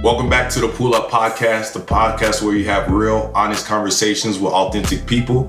Welcome back to the Pull Up Podcast, the podcast where you have real, honest conversations with authentic people.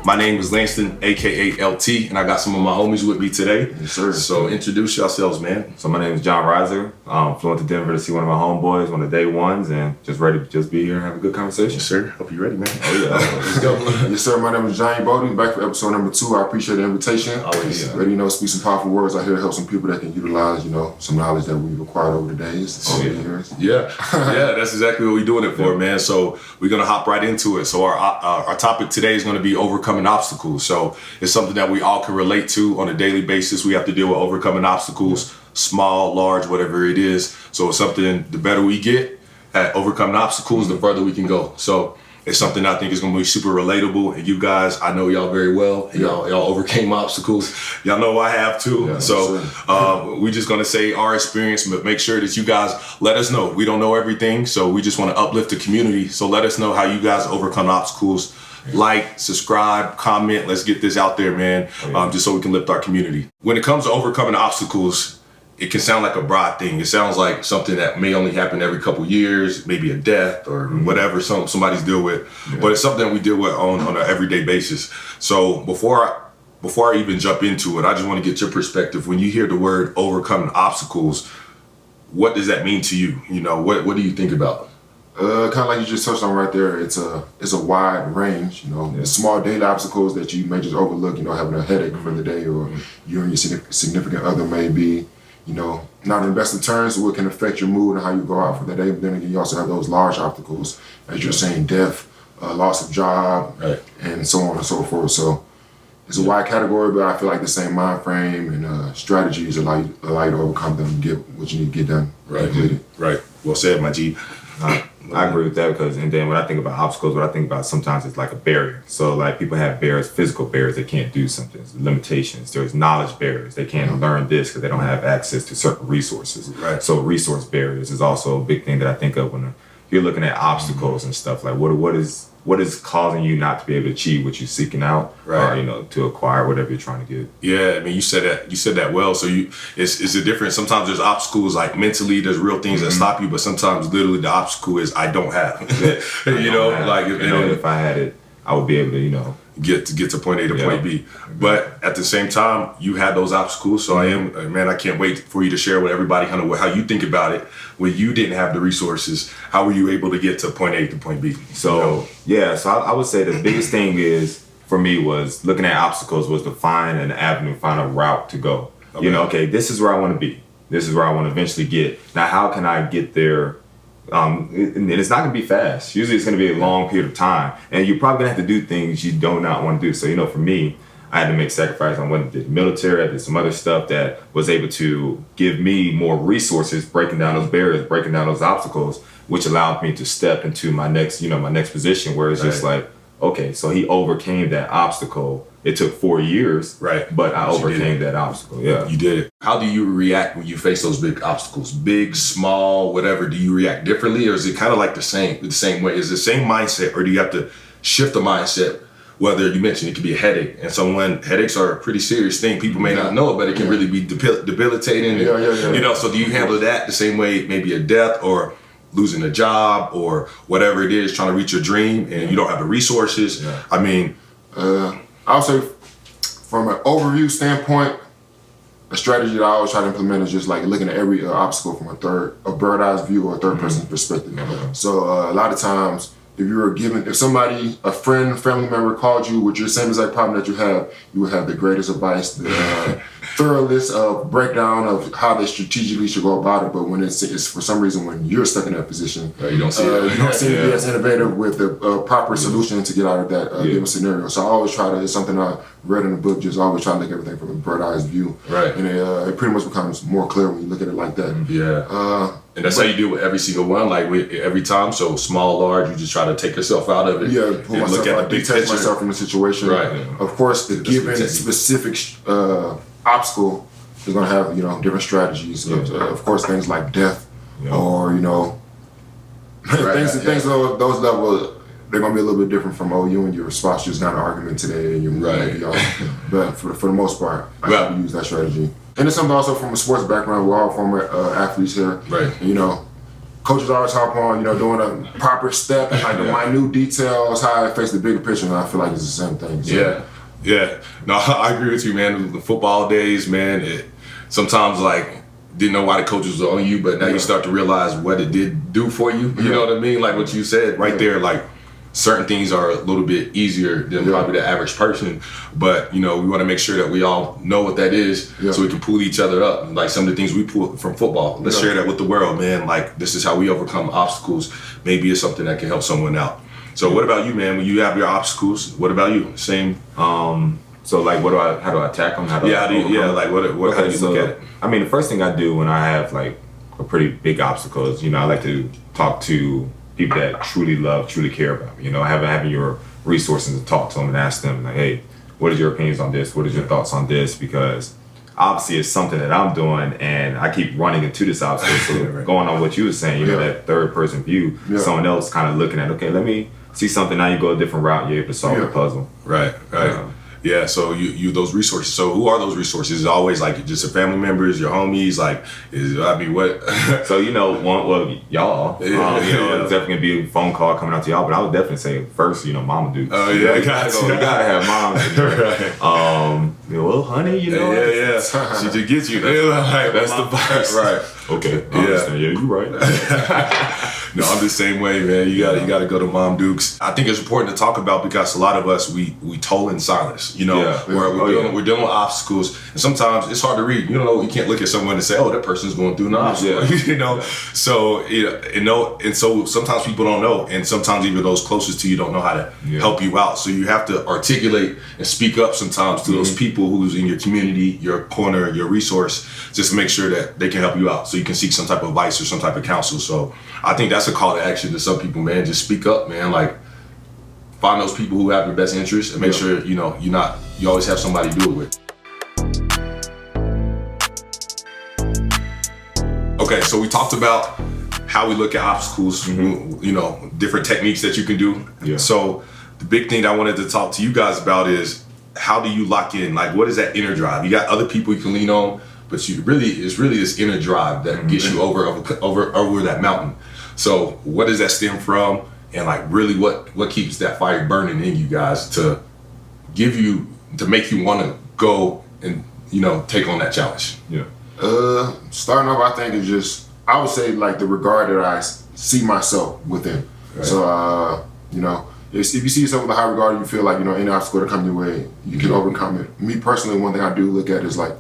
My name is Lanston, aka LT, and I got some of my homies with me today. Yes, sir. So introduce yourselves, man. So my name is John Rizor. Flew into Denver to see one of my homeboys, one of the day ones, and just ready to just be here and have a good conversation. Yes, sir. Hope you're ready, man. Oh yeah, let's go. Yes, sir. My name is John Youboty. Back for episode number 2. I appreciate the invitation. Always. Yeah. Ready, speak some powerful words out here to help some people that can utilize, some knowledge that we've acquired over the days, over the years. Yeah, that's exactly what we're doing it for, man. So we're gonna hop right into it. So our topic today is gonna be overcoming obstacles. So it's something that we all can relate to on a daily basis. We have to deal with overcoming obstacles, small, large, whatever it is. So it's something, the better we get at overcoming obstacles, the further we can go. So it's something I think is going to be super relatable. And you guys, I know y'all very well. Y'all overcame obstacles. Y'all know I have too. Yeah, so we're just going to say our experience, but make sure that you guys let us know. We don't know everything, so we just want to uplift the community. So let us know how you guys overcome obstacles. Like, subscribe, comment. Let's get this out there, man, just so we can lift our community. When it comes to overcoming obstacles, it can sound like a broad thing. It sounds like something that may only happen every couple years, maybe a death or whatever somebody's deal with. Yeah. But it's something that we deal with on an everyday basis. So before I even jump into it, I just want to get your perspective. When you hear the word overcoming obstacles, what does that mean to you? What do you think about? Kind of like you just touched on right there. It's a wide range. The small daily obstacles that you may just overlook. Having a headache for the day, or you and your significant other may be, not in the best of terms, so it can affect your mood and how you go out for the day. But then again, you also have those large obstacles, as you're saying, death, loss of job, right, and so on and so forth. So it's a wide category, but I feel like the same mind frame and strategies allow you to overcome them and get what you need to get done. Right. Right. Well said, my G. I agree with that and then when I think about obstacles, what I think about sometimes it's like a barrier. So like people have barriers, physical barriers, they can't do something, limitations. There's knowledge barriers, they can't learn this because they don't have access to certain resources. Right. So resource barriers is also a big thing that I think of when you're looking at obstacles and stuff. Like what is causing you not to be able to achieve what you're seeking out, right, or to acquire whatever you're trying to get. Yeah, I mean, you said that well. So it's a difference. Sometimes there's obstacles, like mentally there's real things that stop you, but sometimes literally the obstacle is I don't have. If I had it, I would be able to get to point A to point B. But at the same time, you had those obstacles. So I can't wait for you to share with everybody kind of how you think about it. When you didn't have the resources, how were you able to get to point A to point B? So I would say the biggest thing for me was looking at obstacles was to find an avenue, find a route to go. Okay. This is where I want to be. This is where I want to eventually get. Now, how can I get there? And it's not going to be fast. Usually it's going to be a long period of time. And you're probably going to have to do things you do not want to do. So, for me, I had to make sacrifices. I went and did the military. I did some other stuff that was able to give me more resources, breaking down those barriers, breaking down those obstacles, which allowed me to step into my next position where it's just like, okay, so he overcame that obstacle. It took 4 years, right? But I overcame that obstacle. Yeah, you did it. How do you react when you face those big obstacles, big, small, whatever? Do you react differently, or is it kind of like the same way? Is it the same mindset, or do you have to shift the mindset? Whether you mentioned it could be a headache, and headaches are a pretty serious thing. People may not know it, but it can really be debilitating. So do you handle that the same way, maybe a death or losing a job or whatever it is, trying to reach your dream and you don't have the resources? Yeah. I mean, I would say from an overview standpoint, a strategy that I always try to implement is just like looking at every obstacle from a bird eyes view or a third person's perspective. So a lot of times, if somebody, a friend, family member called you with your same exact problem that you would have the greatest advice, the thoroughness of breakdown of how they strategically should go about it. But when it's for some reason when you're stuck in that position, you don't see it. You don't seem to be as innovative with the proper solution to get out of that given scenario. So I always it's something I read in the book, just always try to look at everything from a bird eyes view. Right. And it pretty much becomes more clear when you look at it like that. Yeah. And that's how you do with every single one, like every time. So small, large, you just try to take yourself out of it. Yeah, pull and myself look at out, the big detach picture. myself from the situation. Right. Of course, the given specific obstacle is going to have different strategies. Of course, things like death or things at those levels. They're gonna be a little bit different from you and your spouse just got an argument today and you're but for the most part, I have to use that strategy. And it's something also from a sports background. We're all former athletes here. Right. And, coaches always harp on, doing a proper step and like the minute details, how it affects the bigger picture. And I feel like it's the same thing. So. Yeah. No, I agree with you, man. The football days, man, sometimes like didn't know why the coaches were on you, but now you start to realize what it did do for you. You know what I mean? Like what you said right there, like certain things are a little bit easier than probably the average person, but we want to make sure that we all know what that is so we can pull each other up. Like some of the things we pull from football, let's share that with the world, man. Like this is how we overcome obstacles. Maybe it's something that can help someone out. So what about you, man? When you have your obstacles, what about you? Same. So like, how do I attack them? How do how do you look at it? I mean, the first thing I do when I have like a pretty big obstacle is, I like to talk to people that truly care about me. Having your resources to talk to them and ask them like, hey, what are your opinions on this? What are your thoughts on this? Because obviously it's something that I'm doing and I keep running into this obstacle. So going on what you were saying, that third person view, someone else kind of looking at, okay, let me see something. Now you go a different route. You're able to solve the puzzle. Right. Yeah, so you those resources. So who are those resources? Is it always like just your family members, your homies? Like, what? So y'all. It's definitely gonna be a phone call coming out to y'all. But I would definitely say first, Mama Duke. Oh yeah, you gotta have moms. Right. Well, honey, Yeah. She just gets you. That's the vibe. Right. Okay. Yeah, you're right. No, I'm the same way, man. You gotta go to Mom Dukes. I think it's important to talk about because a lot of us we toil in silence. Where we're dealing with obstacles, and sometimes it's hard to read. You can't look at someone and say, "Oh, that person's going through an obstacle." So and so sometimes people don't know, and sometimes even those closest to you don't know how to help you out. So you have to articulate and speak up sometimes to those people who's in your community, your corner, your resource, just to make sure that they can help you out, so you can seek some type of advice or some type of counsel. So I think that's a call to action to some people, man. Just speak up, man. Like, find those people who have your best interests and make sure, you always have somebody to do it with. Okay, so we talked about how we look at obstacles, different techniques that you can do. Yeah. So the big thing that I wanted to talk to you guys about is how do you lock in? Like, what is that inner drive? You got other people you can lean on, but it's really this inner drive that gets you over that mountain. So what does that stem from? And like really what keeps that fire burning in you guys to make you want to go and take on that challenge? Yeah. Starting off, I think is just, I would say like the regard that I see myself within. Right. So if you see yourself with a high regard, you feel like any obstacle that comes your way, you can overcome it. Me personally, one thing I do look at is like,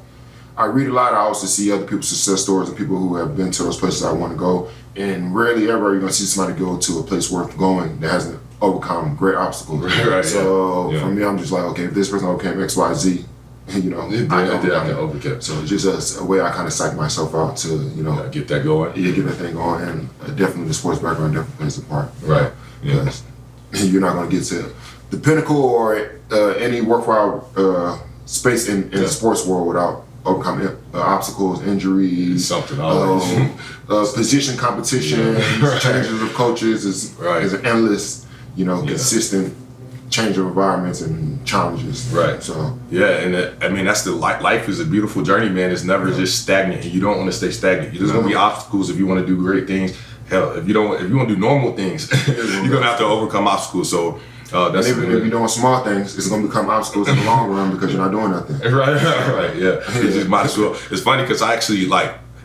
I read a lot. I also see other people's success stories and people who have been to those places I want to go. And rarely ever are you going to see somebody go to a place worth going that hasn't overcome great obstacles. Right, so for me, I'm just like, okay, if this person overcame X, Y, Z, I can overcome. So it's just a way I kind of psych myself out to, get that going. Yeah, get that thing going. And definitely the sports background definitely plays a part. Right. Because you're not going to get to the pinnacle or any worthwhile space in the sports world without overcoming obstacles, injuries, something always. Position competition, changes of coaches is an endless, consistent change of environments and challenges. Right. So and that's life is a beautiful journey, man. It's never just stagnant, and you don't want to stay stagnant. There's gonna be obstacles if you want to do great things. Hell, if you want to do normal things, you're gonna have to overcome obstacles. So. If you're doing small things, it's going to become obstacles in the long run because you're not doing nothing. Right, yeah. It just might as well. It's funny because I actually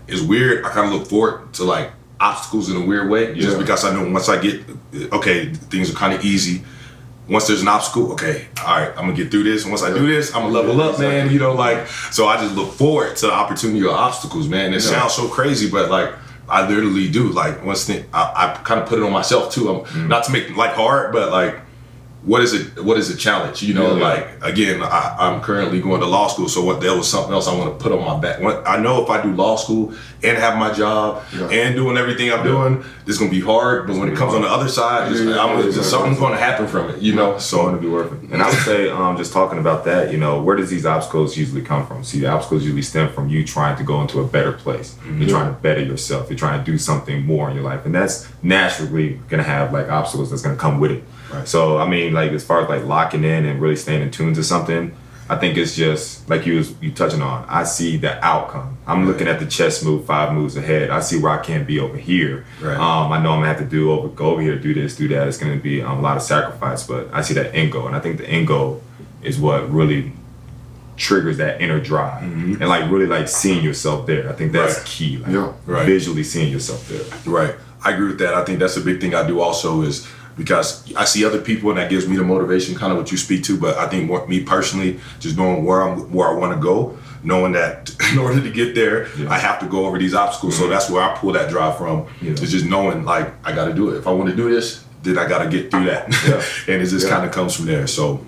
it's weird. I kind of look forward to obstacles in a weird way, just because I know once I get, things are kind of easy. Once there's an obstacle, okay, all right, I'm gonna get through this. And once I do this, I'm gonna level up, man. So I just look forward to the opportunity of obstacles, man. It sounds so crazy, but I literally do. I kind of put it on myself too. Not to make it hard, but what is a challenge? Again, I'm currently going to law school, so there was something else I want to put on my back. I know if I do law school and have my job and doing everything I'm doing, it's gonna be hard. But when it comes on the other side, something's gonna happen from it, So it's gonna be worth it. And I would say, just talking about that, where does these obstacles usually come from? See, the obstacles usually stem from you trying to go into a better place. You're trying to better yourself. You're trying to do something more in your life, and that's naturally gonna have obstacles that's gonna come with it. Right. So I mean, as far as locking in and really staying in tune to something, I think it's just like you touching on. I see the outcome. I'm looking at the chess move 5 moves ahead. I see where I can't be over here. Right. I know I'm gonna have to go over here, do this, do that. It's gonna be a lot of sacrifice, but I see that end goal, and I think the end goal is what really triggers that inner drive, and like really like seeing yourself there. I think that's key. Like visually seeing yourself there. Right. I agree with that. I think that's a big thing I do also is because I see other people and that gives me the motivation, kind of what you speak to. But I think me personally, just knowing where I want to go, knowing that in order to get there, I have to go over these obstacles. So that's where I pull that drive from. It's just knowing like I got to do it. If I want to do this, then I got to get through that. And it just kind of comes from there. So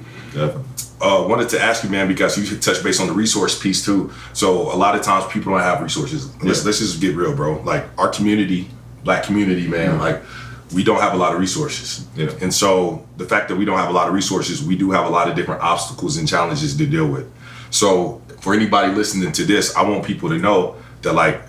wanted to ask you, man, because you touched base on the resource piece too. So a lot of times people don't have resources. Let's just get real, bro. Like our community, Black community, man, like we don't have a lot of resources. And so the fact that we don't have a lot of resources, we do have a lot of different obstacles and challenges to deal with. So for anybody listening to this, I want people to know that like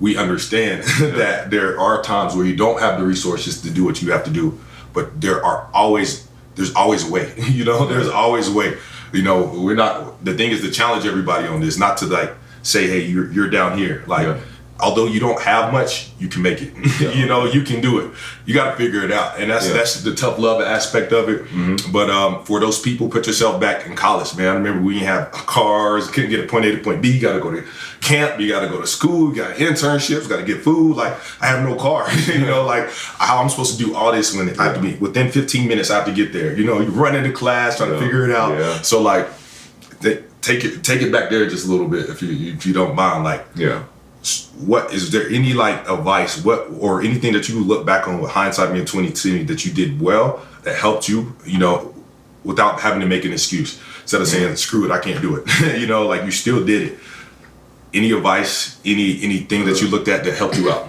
we understand that there are times where you don't have the resources to do what you have to do, but there's always a way. There's always a way. We're not, the thing is to challenge everybody on this, not to like say, hey, you're down here. Like although you don't have much, you can make it. You can do it. You got to figure it out, and that's the tough love aspect of it. But for those people, put yourself back in college, man. I remember we didn't have cars, couldn't get a point A to point B. You got to go to camp, you got to go to school, you got internships, got to get food. Like I have no car. Like how I'm supposed to do all this when I have to be within 15 minutes. I have to get there. You run into class trying to figure it out. So like, take it back there just a little bit if you don't mind. Like what is there any like advice or anything that you look back on with hindsight being 2020 that you did well that helped you without having to make an excuse instead of saying screw it, I can't do it. Like you still did it. Any advice, anything that you looked at that helped you out?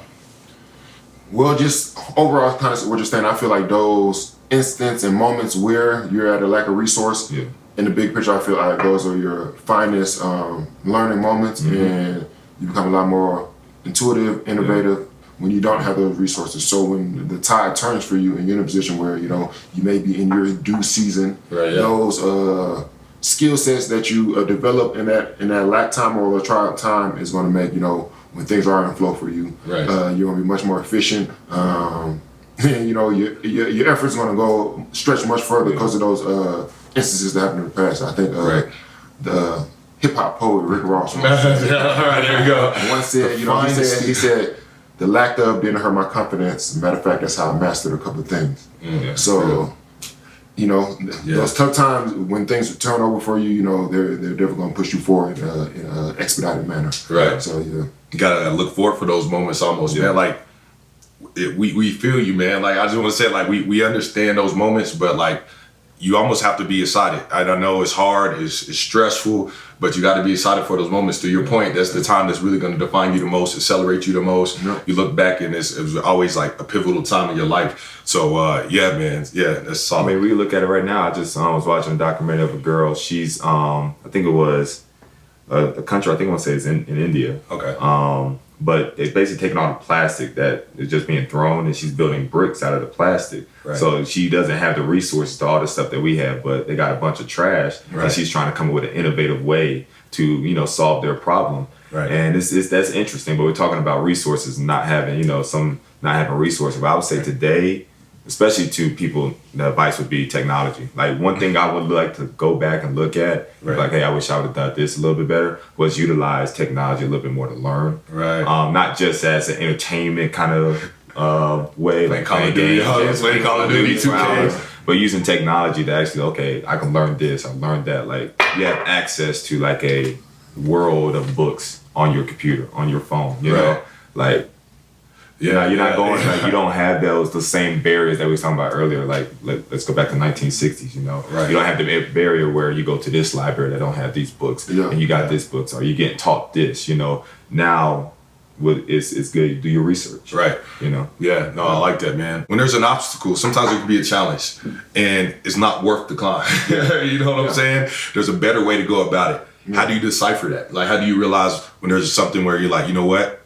Well, just overall kind of what you're saying, I feel like those instances and moments where you're at a lack of resource, in the big picture I feel like those are your finest learning moments, and you become a lot more intuitive, innovative when you don't have those resources. So when the tide turns for you and you're in a position where, you may be in your due season, those skill sets that you develop in that lack time or the trial time is going to make, when things are in flow for you, you're going to be much more efficient. And, your efforts going to go stretch much further because of those instances that happened in the past. I think the hip-hop poet Rick Ross. All right, there you go. Once said, he said, the lack of didn't hurt my confidence. Matter of fact, that's how I mastered a couple of things. So, those tough times when things turn over for you, they're definitely going to push you forward in an expedited manner. Right. So, you gotta look forward for those moments almost, man. Like, we feel you, man. Like, I just want to say, like, we understand those moments, but like, you almost have to be excited. I know it's hard, it's stressful, but you got to be excited for those moments. To your point, that's the time that's really going to define you the most, accelerate you the most. You look back and it was always like a pivotal time in your life. So man, that's solid. I mean, we look at it right now. I just was watching a documentary of a girl. She's, I think it was a country, I think I want to say it's in India. Okay. But it's basically taking all the plastic that is just being thrown and she's building bricks out of the plastic. Right. So she doesn't have the resources to all the stuff that we have, but they got a bunch of trash and she's trying to come up with an innovative way to, solve their problem. Right. And that's interesting, but we're talking about resources and not having, some not having resources. But I would say today, especially to people, the advice would be technology. Like one thing I would like to go back and look at, like, hey, I wish I would have done this a little bit better, was utilize technology a little bit more to learn. Right. Not just as an entertainment kind of way, like Call of Duty, playing Call of Duty 2K. But using technology to actually, okay, I can learn this, I learned that. Like you have access to like a world of books on your computer, on your phone, you know? Like, you're not going, like, you don't have the same barriers that we were talking about earlier. Like, let's go back to 1960s, You don't have the barrier where you go to this library that don't have these books, and you got this books, or you getting taught this, Now, it's good to do your research. Right. Yeah, no, I like that, man. When there's an obstacle, sometimes it can be a challenge, and it's not worth the climb. You know what I'm saying? There's a better way to go about it. How do you decipher that? Like, how do you realize when there's something where you're like, you know what?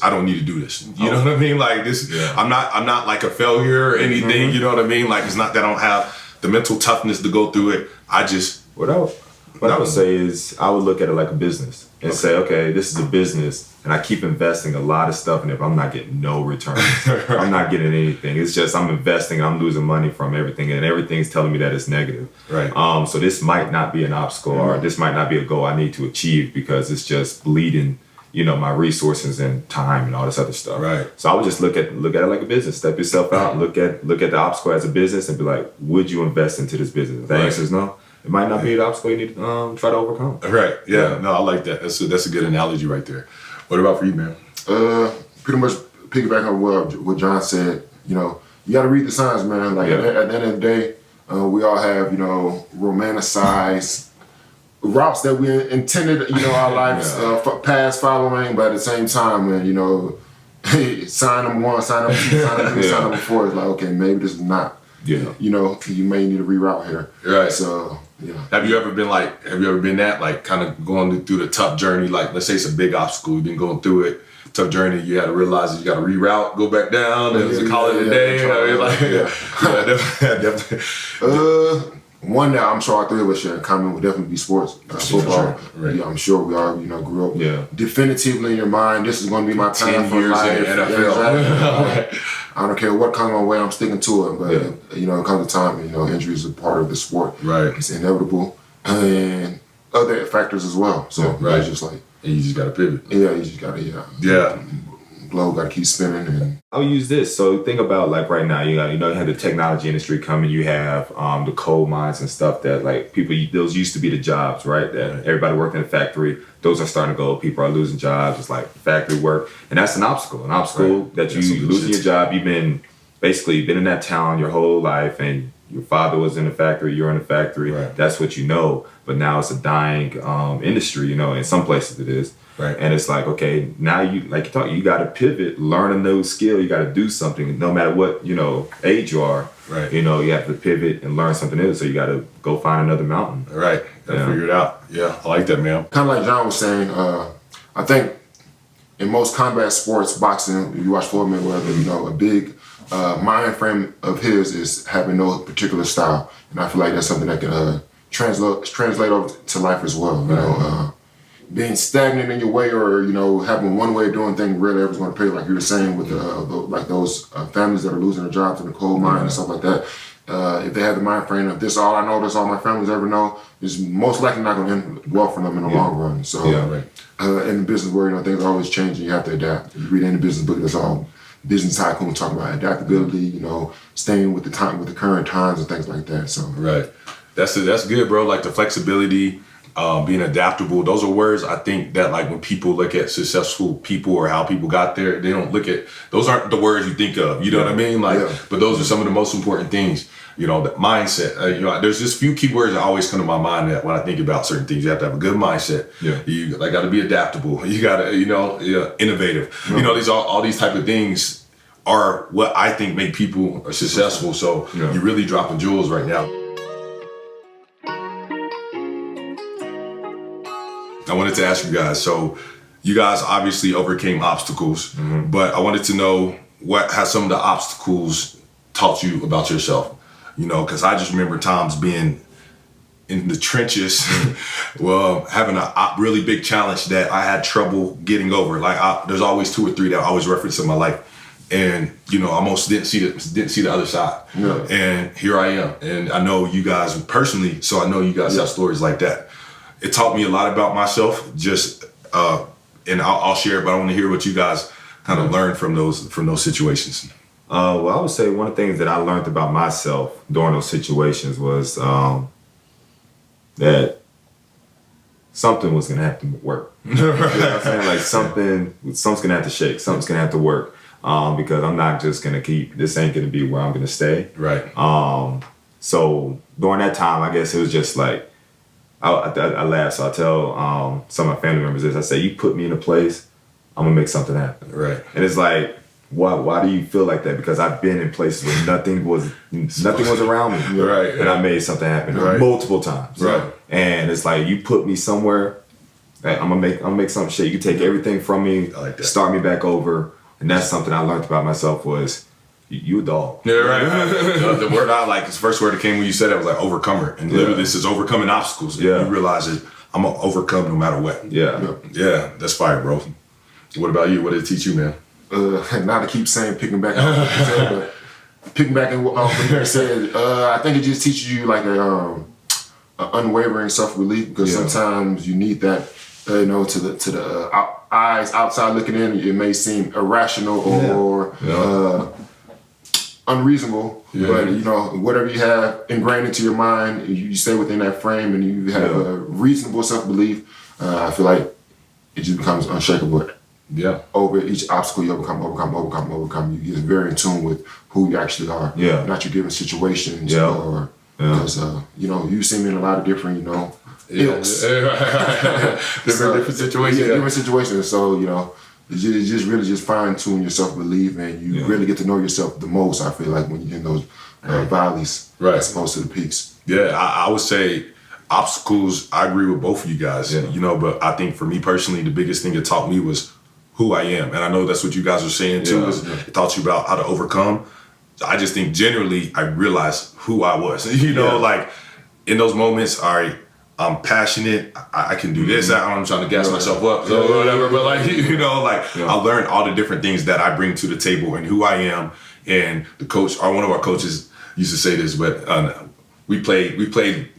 I don't need to do this. You know what I mean? Like this, I'm not like a failure or anything. You know what I mean? Like it's not that I don't have the mental toughness to go through it. I just what else? What I would say is I would look at it like a business and say, okay, this is a business and I keep investing a lot of stuff in it, but I'm not getting no returns. Right. I'm not getting anything. It's just I'm investing, I'm losing money from everything and everything's telling me that it's negative. Right. So this might not be an obstacle or this might not be a goal I need to achieve because it's just bleeding, my resources and time and all this other stuff. Right. So I would just look at it like a business. Step yourself out, look at the obstacle as a business and be like, would you invest into this business? If the answer is no, it might not be an obstacle you need to try to overcome. Right. Yeah. No, I like that. That's a good analogy right there. What about for you, man? Pretty much piggyback on what John said. You got to read the signs, man. Like at the end of the day, we all have romanticized routes that we intended, our lives past following. But at the same time, man, sign number 1, sign number 2, sign number 3, sign number 4 is like, okay, maybe this is not. Yeah. You may need a reroute here. Right. So. Yeah. Have you ever been that, like, kind of going through the tough journey? Like, let's say it's a big obstacle, you've been going through it, tough journey, you had to realize that you got to reroute, go back down, and call it a day. Definitely. One that I'm sure all three of us share in common would definitely be sports, football. Sure. Right. Yeah, I'm sure we all, grew up. Yeah. Definitively in your mind, this is going to be my time 10 years for life. in NFL. Exactly. I don't care what comes my way, I'm sticking to it. But it comes a time, injuries are part of the sport. Right. It's inevitable, and other factors as well. So it's just like, and you just got to pivot. Yeah, you just got to got to keep spinning. And I'll use this. So think about like right now, you have the technology industry coming, you have the coal mines and stuff that like people, those used to be the jobs, right? That everybody worked in a factory. Those are starting to go. People are losing jobs. It's like factory work. And that's an obstacle that you losing your job. You've been in that town your whole life and your father was in a factory, you're in a factory. Right. That's what you know. But now it's a dying industry, in some places it is. Right. And it's like, okay, now you got to pivot, learn a new skill. You got to do something no matter what, age you are. Right. You have to pivot and learn something new. So you got to go find another mountain. Right. Figure it out. Yeah. I like that, man. Kind of like John was saying, I think in most combat sports, boxing, you watch Floyd Mayweather, a big mind frame of his is having no particular style. And I feel like that's something that can translate over to life as well. Being stagnant in your way or, having one way of doing things really ever going to pay, like you were saying with those families that are losing their jobs in the coal mine and stuff like that. If they have the mind frame of this all I know, this all my families ever know, is most likely not going to end well for them in the long run. So in the business where, things are always changing, you have to adapt. You read any business book, that's all business tycoon talking about adaptability, staying with the time, with the current times and things like that. So right. That's good, bro. Like the flexibility, being adaptable. Those are words I think that like when people look at successful people or how people got there, they don't look at, those aren't the words you think of. You know what I mean? But those are some of the most important things. The mindset. There's just few key words that always come to my mind that when I think about certain things, you have to have a good mindset. Yeah. You got to be adaptable. You got to, innovative. Mm-hmm. These all these type of things are what I think make people successful. So you're really dropping jewels right now. I wanted to ask you guys, so you guys obviously overcame obstacles, but I wanted to know what has some of the obstacles taught you about yourself? Because I just remember times being in the trenches, having a really big challenge that I had trouble getting over. Like there's always 2 or 3 that I always reference in my life. And, I almost didn't see the other side. Yeah. And here I am. And I know you guys personally, so I know you guys have stories like that. It taught me a lot about myself, and I'll share it, but I want to hear what you guys kind of learned from those situations. Well, I would say one of the things that I learned about myself during those situations was that something was going to have to work. You know what I'm saying? Like something's going to have to shake, something's going to have to work, because I'm not just going to this ain't going to be where I'm going to stay. Right. So during that time, I guess it was just like, I laugh, so I tell some of my family members this. I say, you put me in a place, I'm gonna make something happen. Right. And it's like, why do you feel like that? Because I've been in places where nothing was around me. Right. And I made something happen multiple times. Right. And it's like, you put me somewhere, I'm gonna make something shit. You can take everything from me, start me back over. And that's something I learned about myself was you a dog. Yeah, right. The word I like, the first word that came when you said that was like overcomer. And literally this is overcoming obstacles. Yeah. You realize that I'm going to overcome no matter what. Yeah, that's fire, bro. What about you? What did it teach you, man? Not to keep saying picking back on what you said, but picking back on what you said, I think it just teaches you like a unwavering self-belief, because sometimes you need that, to the eyes outside looking in, it may seem irrational or unreasonable, but whatever you have ingrained into your mind, you stay within that frame and you have a reasonable self-belief. I feel like it just becomes unshakable. Yeah. Over each obstacle you overcome. You get very in tune with who you actually are. Yeah. Not your given situations or because you see me in a lot of different ilks. different situations. Yeah, different situations. So it's just really just fine tune your self belief, and you really get to know yourself the most. I feel like when you're in those valleys, as opposed to the peaks. Yeah, I would say obstacles. I agree with both of you guys. But I think for me personally, the biggest thing it taught me was who I am, and I know that's what you guys are saying too. It taught you about how to overcome. I just think generally I realized who I was. Like in those moments, all right, I'm passionate. I can do this. I'm trying to gas myself up, or whatever. But I learned all the different things that I bring to the table and who I am. And the coach, or one of our coaches, used to say this, but we played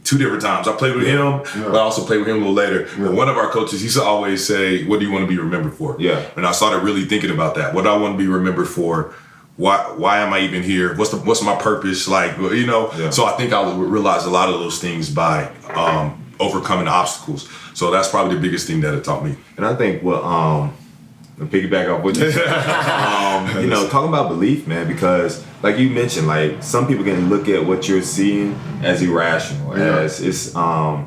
2 different times. I played with him, but I also played with him a little later. But one of our coaches, he used to always say, "What do you want to be remembered for?" Yeah. And I started really thinking about that. What do I want to be remembered for? Why am I even here? What's my purpose? So I think I realized a lot of those things by overcoming obstacles. So that's probably the biggest thing that it taught me. And I think to piggyback off what you said, talking about belief, man, because like you mentioned, like some people can look at what you're seeing as irrational, as it's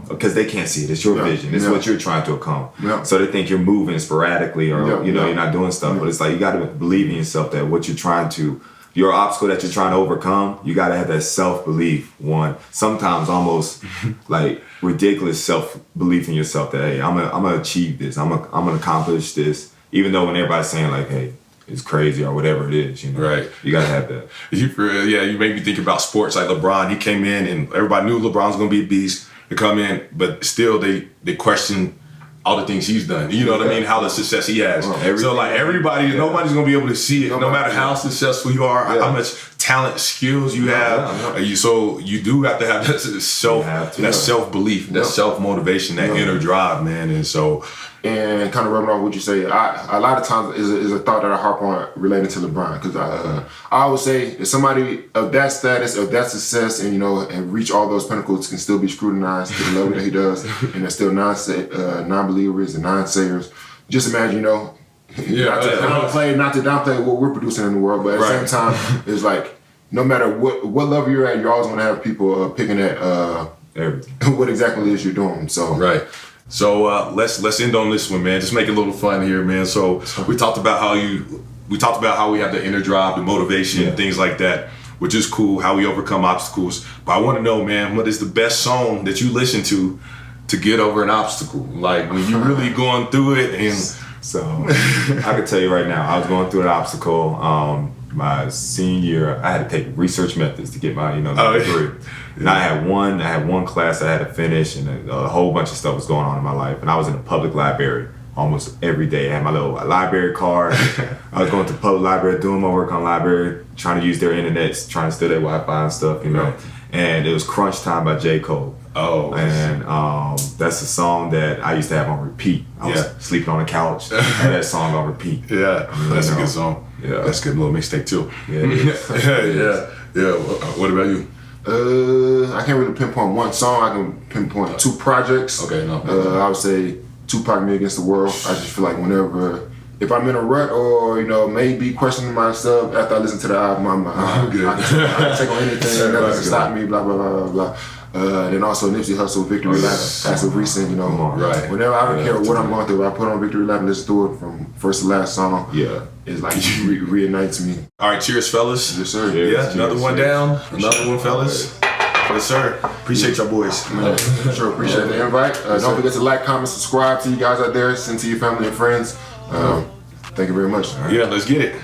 because they can't see it. It's your vision. It's what you're trying to accomplish. So they think you're moving sporadically, or you're not doing stuff. But it's like you got to believe in yourself that what you're trying to, your obstacle that you're trying to overcome, you got to have that self-belief. Sometimes almost like ridiculous self-belief in yourself that, hey, I'm gonna achieve this. I'm gonna accomplish this. Even though when everybody's saying like, hey, it's crazy or whatever it is, right? You gotta have that. You made me think about sports like LeBron. He came in and everybody knew LeBron's gonna be a beast to come in, but still they question all the things he's done. You know what I mean? How the success he has. So like everybody, nobody's gonna be able to see it, no matter how successful you are, how much talent, skills you have. So you do have to have that self-belief, that self-motivation, that inner drive, man. And kind of rubbing off what you say, a lot of times is a thought that I harp on related to LeBron, because I always say if somebody of that status, of that success, and and reach all those pinnacles can still be scrutinized to the level that he does, and there's still non-believers and non-sayers. Just imagine, not to downplay what we're producing in the world, but at the same time, it's like no matter what level you're at, you're always gonna have people picking at what exactly it is you're doing. So So let's end on this one, man. Just make it a little fun here, man. So we talked about how we have the inner drive, the motivation, things like that, which is cool. How we overcome obstacles. But I want to know, man, what is the best song that you listen to get over an obstacle? Like when you really going through it. And so I can tell you right now, I was going through an obstacle. My senior year, I had to take research methods to get my degree. And I had one class I had to finish, and a whole bunch of stuff was going on in my life. And I was in a public library almost every day. I had my little library card. I was going to the public library, doing my work on library, trying to use their internet, trying to steal their Wi-Fi and stuff, And it was Crunch Time by J. Cole. And that's a song that I used to have on repeat. I was sleeping on the couch, had that song on repeat. That's a good song. That's a good little mixtape too. What about you? I can't really pinpoint one song. I can pinpoint 2 projects. I would say Tupac, Me Against the World. I just feel like if I'm in a rut or maybe questioning myself after I listen to the album, I can take on anything that doesn't stop me. Blah blah blah blah. Then also Nipsey Hussle, Victory Lap. That's a recent, whenever I don't care what I'm going through, I put on Victory Lap and listen to it from first to last song. It's like reignites me. All right, cheers, fellas. Yes, sir. Another one down. Another one, fellas. Yes, sir. Appreciate y'all boys. Sure, appreciate the invite. Don't forget to like, comment, subscribe to you guys out there. Send to your family and friends. Thank you very much. Yeah, let's get it.